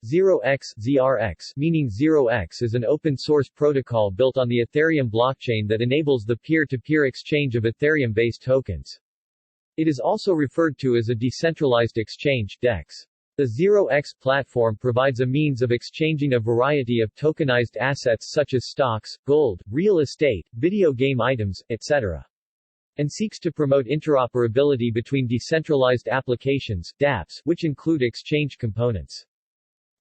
Zrx Meaning Zrx is an open-source protocol built on the Ethereum blockchain that enables the peer-to-peer exchange of Ethereum-based tokens. It is also referred to as a decentralized exchange (DEX). The Zrx platform provides a means of exchanging a variety of tokenized assets such as stocks, gold, real estate, video game items, etc., and seeks to promote interoperability between decentralized applications (dApps), which include exchange components.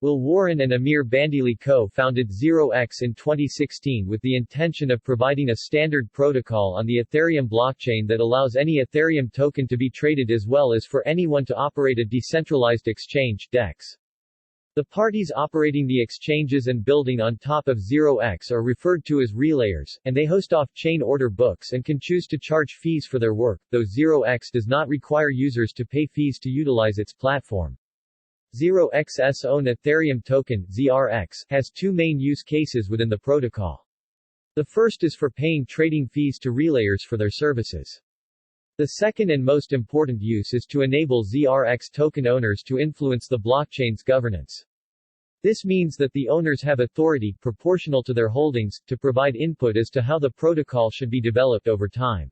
Will Warren and Amir Bandili co-founded Zrx in 2016 with the intention of providing a standard protocol on the Ethereum blockchain that allows any Ethereum token to be traded as well as for anyone to operate a decentralized exchange (DEX). The parties operating the exchanges and building on top of Zrx are referred to as relayers, and they host off-chain order books and can choose to charge fees for their work, though Zrx does not require users to pay fees to utilize its platform. Zrx's own Ethereum token, Zrx, has two main use cases within the protocol. The first is for paying trading fees to relayers for their services. The second and most important use is to enable Zrx token owners to influence the blockchain's governance. This means that the owners have authority, proportional to their holdings, to provide input as to how the protocol should be developed over time.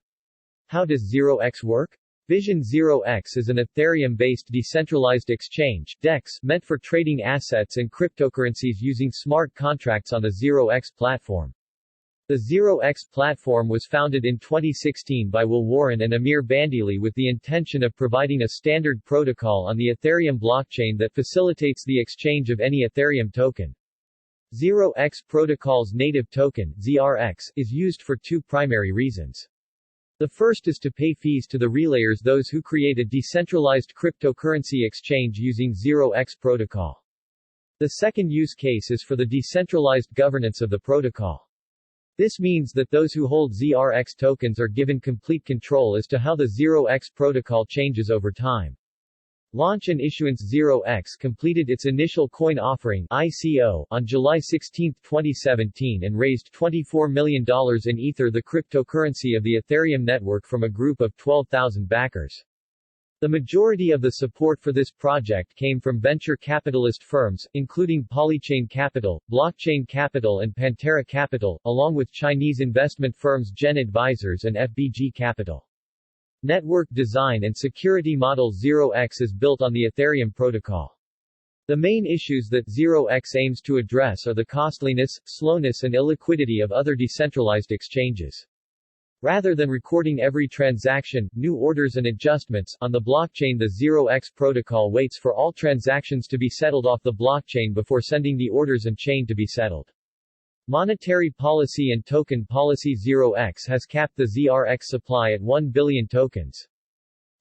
How does Zrx work? Vision Zrx is an Ethereum-based decentralized exchange (DEX) meant for trading assets and cryptocurrencies using smart contracts on the Zrx platform. The Zrx platform was founded in 2016 by Will Warren and Amir Bandili with the intention of providing a standard protocol on the Ethereum blockchain that facilitates the exchange of any Ethereum token. Zrx protocol's native token, Zrx, is used for two primary reasons. The first is to pay fees to the relayers, those who create a decentralized cryptocurrency exchange using Zrx protocol. The second use case is for the decentralized governance of the protocol. This means that those who hold Zrx tokens are given complete control as to how the Zrx protocol changes over time. Launch and Issuance Zrx completed its initial coin offering (ICO) on July 16, 2017 and raised $24 million in Ether, the cryptocurrency of the Ethereum network, from a group of 12,000 backers. The majority of the support for this project came from venture capitalist firms, including Polychain Capital, Blockchain Capital and Pantera Capital, along with Chinese investment firms Gen Advisors and FBG Capital. Network design and security model Zrx is built on the Ethereum protocol. The main issues that Zrx aims to address are the costliness, slowness and illiquidity of other decentralized exchanges. Rather than recording every transaction, new orders and adjustments on the blockchain, the Zrx protocol waits for all transactions to be settled off the blockchain before sending the orders and chain to be settled. Monetary policy and token policy. Zrx has capped the Zrx supply at 1 billion tokens.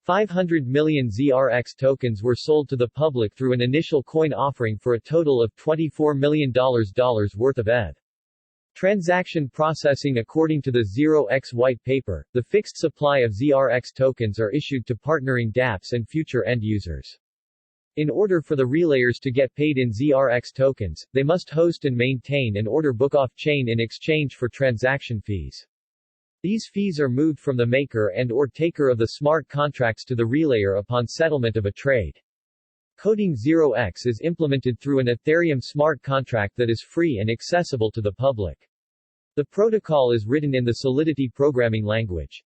500 million Zrx tokens were sold to the public through an initial coin offering for a total of $24 million worth of ETH. Transaction processing. According to the Zrx white paper, the fixed supply of Zrx tokens are issued to partnering dApps and future end users. In order for the relayers to get paid in Zrx tokens, they must host and maintain an order book off-chain in exchange for transaction fees. These fees are moved from the maker and/or taker of the smart contracts to the relayer upon settlement of a trade. Coding Zrx is implemented through an Ethereum smart contract that is free and accessible to the public. The protocol is written in the Solidity programming language.